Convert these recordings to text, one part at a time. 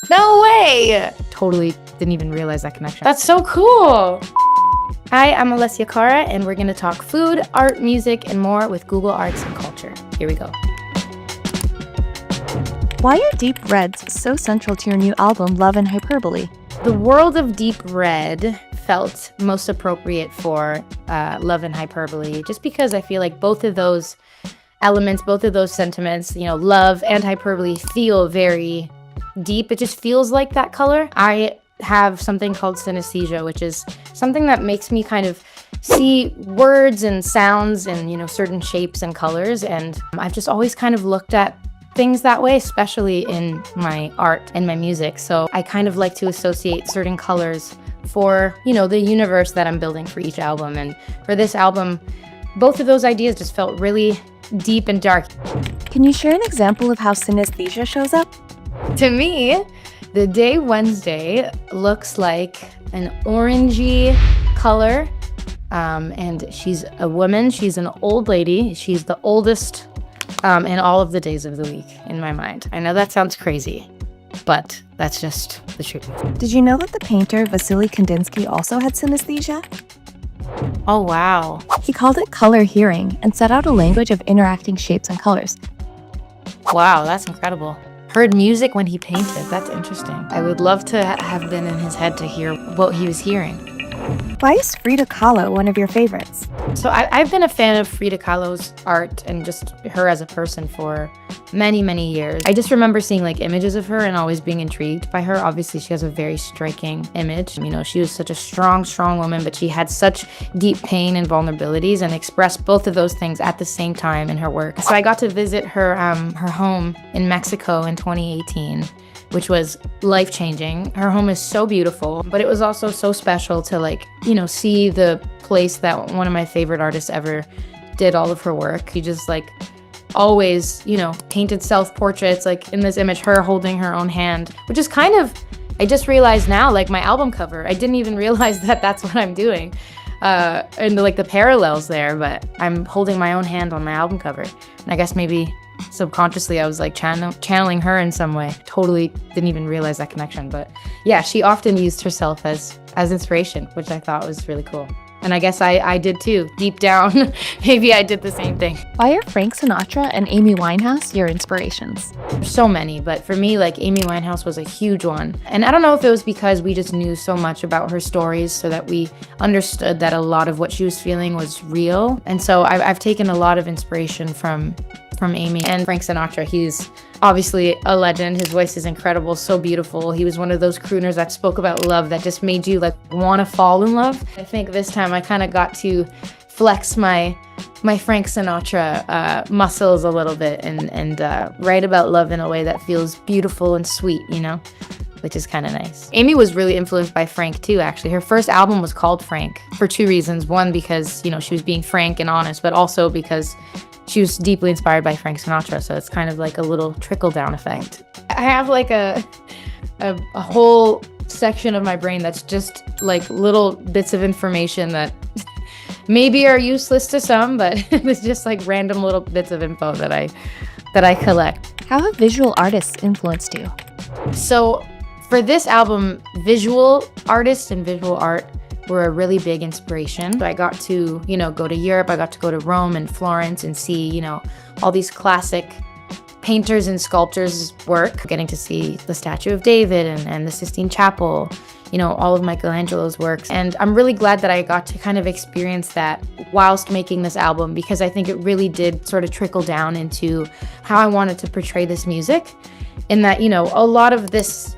No way! Totally didn't even realize that connection. That's so cool. Hi, I'm Alessia Cara, and we're going to talk food, art, music, and more with Google Arts and Culture. Here we go. Why are deep reds so central to your new album, Love and Hyperbole? The world of deep red felt most appropriate for Love and Hyperbole, just because I feel like both of those elements, both of those sentiments, love and hyperbole feel very deep. It just feels like that color. I have something called synesthesia, which is something that makes me kind of see words and sounds and, certain shapes and colors. And I've just always kind of looked at things that way, especially in my art and my music. So I kind of like to associate certain colors for, the universe that I'm building for each album. And for this album, both of those ideas just felt really deep and dark. Can you share an example of how synesthesia shows up? To me, the day Wednesday looks like an orangey color. And she's a woman, she's an old lady, she's the oldest in all of the days of the week in my mind. I know that sounds crazy, but that's just the truth. Did you know that the painter Vasily Kandinsky also had synesthesia? Oh, wow. He called it color hearing and set out a language of interacting shapes and colors. Wow, that's incredible. Heard music when he painted. That's interesting. I would love to have been in his head to hear what he was hearing. Why is Frida Kahlo one of your favorites? So I've been a fan of Frida Kahlo's art and just her as a person for many, many years. I just remember seeing images of her and always being intrigued by her. Obviously, she has a very striking image. She was such a strong woman, but she had such deep pain and vulnerabilities and expressed both of those things at the same time in her work. So I got to visit her home in Mexico in 2018. Which was life-changing. Her home is so beautiful, but it was also so special to see the place that one of my favorite artists ever did all of her work. She just always, painted self-portraits, in this image, her holding her own hand, which is kind of, I just realized now, my album cover. I didn't even realize that that's what I'm doing. And the parallels there, but I'm holding my own hand on my album cover. And I guess maybe subconsciously I was channeling her in some way. Totally didn't even realize that connection, but yeah, she often used herself as inspiration, which I thought was really cool. And I guess I did too, deep down. Maybe I did the same thing. Why are Frank Sinatra and Amy Winehouse your inspirations? There's so many, but for me, Amy Winehouse was a huge one. And I don't know if it was because we just knew so much about her stories so that we understood that a lot of what she was feeling was real. And so I've taken a lot of inspiration from Amy. And Frank Sinatra, he's obviously a legend. His voice is incredible, so beautiful. He was one of those crooners that spoke about love that just made you want to fall in love. I think this time I kind of got to flex my Frank Sinatra muscles a little bit and write about love in a way that feels beautiful and sweet, which is kind of nice. Amy was really influenced by Frank too, actually. Her first album was called Frank for two reasons. One, because, she was being frank and honest, but also because she was deeply inspired by Frank Sinatra, so it's kind of a little trickle-down effect. I have a whole section of my brain that's just little bits of information that maybe are useless to some, but it's just random little bits of info that I collect. How have visual artists influenced you? So for this album, visual artists and visual art were a really big inspiration. I got to, go to Europe. I got to go to Rome and Florence and see, all these classic painters and sculptors' work. Getting to see the Statue of David and the Sistine Chapel, all of Michelangelo's works. And I'm really glad that I got to kind of experience that whilst making this album, because I think it really did sort of trickle down into how I wanted to portray this music. In that, a lot of this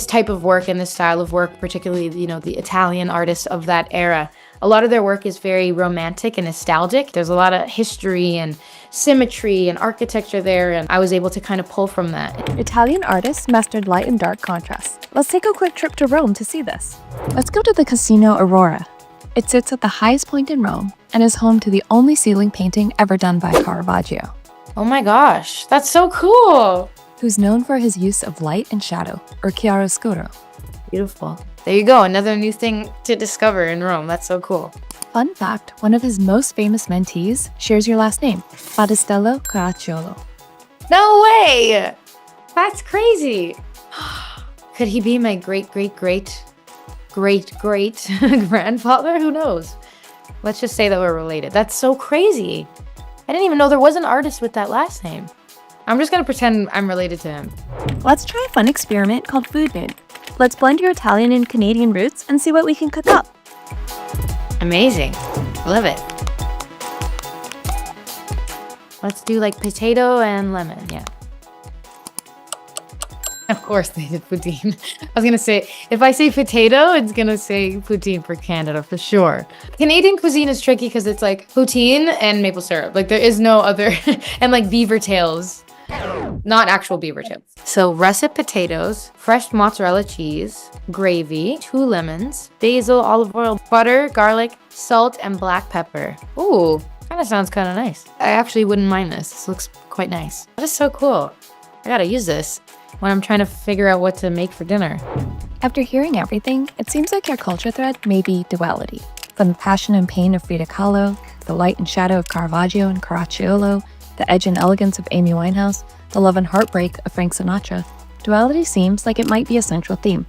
type of work and this style of work, particularly, the Italian artists of that era, a lot of their work is very romantic and nostalgic. There's a lot of history and symmetry and architecture there, and I was able to kind of pull from that. Italian artists mastered light and dark contrast. Let's take a quick trip to Rome to see this. Let's go to the Casino Aurora. It sits at the highest point in Rome and is home to the only ceiling painting ever done by Caravaggio. Oh my gosh, that's so cool. Who's known for his use of light and shadow, or chiaroscuro. Beautiful. There you go, another new thing to discover in Rome. That's so cool. Fun fact, one of his most famous mentees shares your last name, Battistello Caracciolo. No way! That's crazy. Could he be my great grandfather? Who knows? Let's just say that we're related. That's so crazy. I didn't even know there was an artist with that last name. I'm just gonna pretend I'm related to him. Let's try a fun experiment called Food Mood. Let's blend your Italian and Canadian roots and see what we can cook up. Amazing. Love it. Let's do like potato and lemon, yeah. Of course they did poutine. I was gonna say, if I say potato, it's gonna say poutine for Canada for sure. Canadian cuisine is tricky because it's like poutine and maple syrup. Like there is no other, and like beaver tails. Not actual beaver tails. So russet potatoes, fresh mozzarella cheese, gravy, 2 lemons, basil, olive oil, butter, garlic, salt, and black pepper. Ooh, kind of sounds kind of nice. I actually wouldn't mind this. This looks quite nice. That is so cool. I gotta use this when I'm trying to figure out what to make for dinner. After hearing everything, it seems like your culture thread may be duality. From the passion and pain of Frida Kahlo, the light and shadow of Caravaggio and Caracciolo, the edge and elegance of Amy Winehouse, the love and heartbreak of Frank Sinatra, duality seems like it might be a central theme.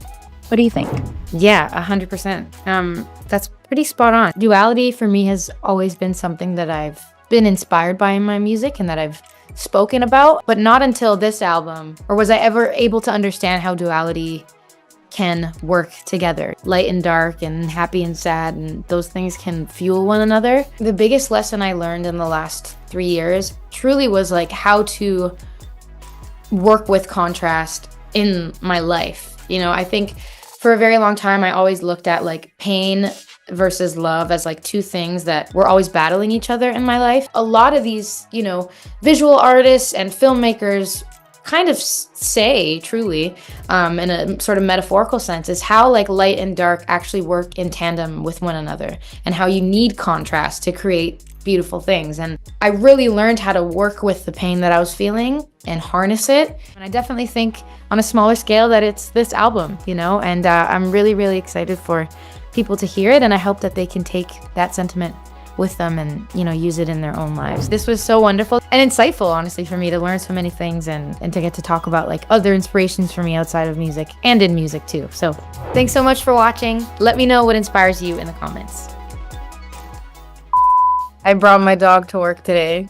What do you think? Yeah, 100%. That's pretty spot on. Duality for me has always been something that I've been inspired by in my music and that I've spoken about, but not until this album, or was I ever able to understand how duality can work together. Light and dark and happy and sad, and those things can fuel one another. The biggest lesson I learned in the last 3 years truly was like how to work with contrast in my life. You know, I think for a very long time, I always looked at like pain versus love as like 2 things that were always battling each other in my life. A lot of these, you know, visual artists and filmmakers kind of say truly, in a sort of metaphorical sense, is how like light and dark actually work in tandem with one another and how you need contrast to create beautiful things. And I really learned how to work with the pain that I was feeling and harness it. And I definitely think on a smaller scale that it's this album, you know, and I'm really, really excited for people to hear it. And I hope that they can take that sentiment with them and, you know, use it in their own lives. This was so wonderful and insightful, honestly, for me to learn so many things and to get to talk about like other inspirations for me outside of music and in music too. So thanks so much for watching. Let me know what inspires you in the comments. I brought my dog to work today.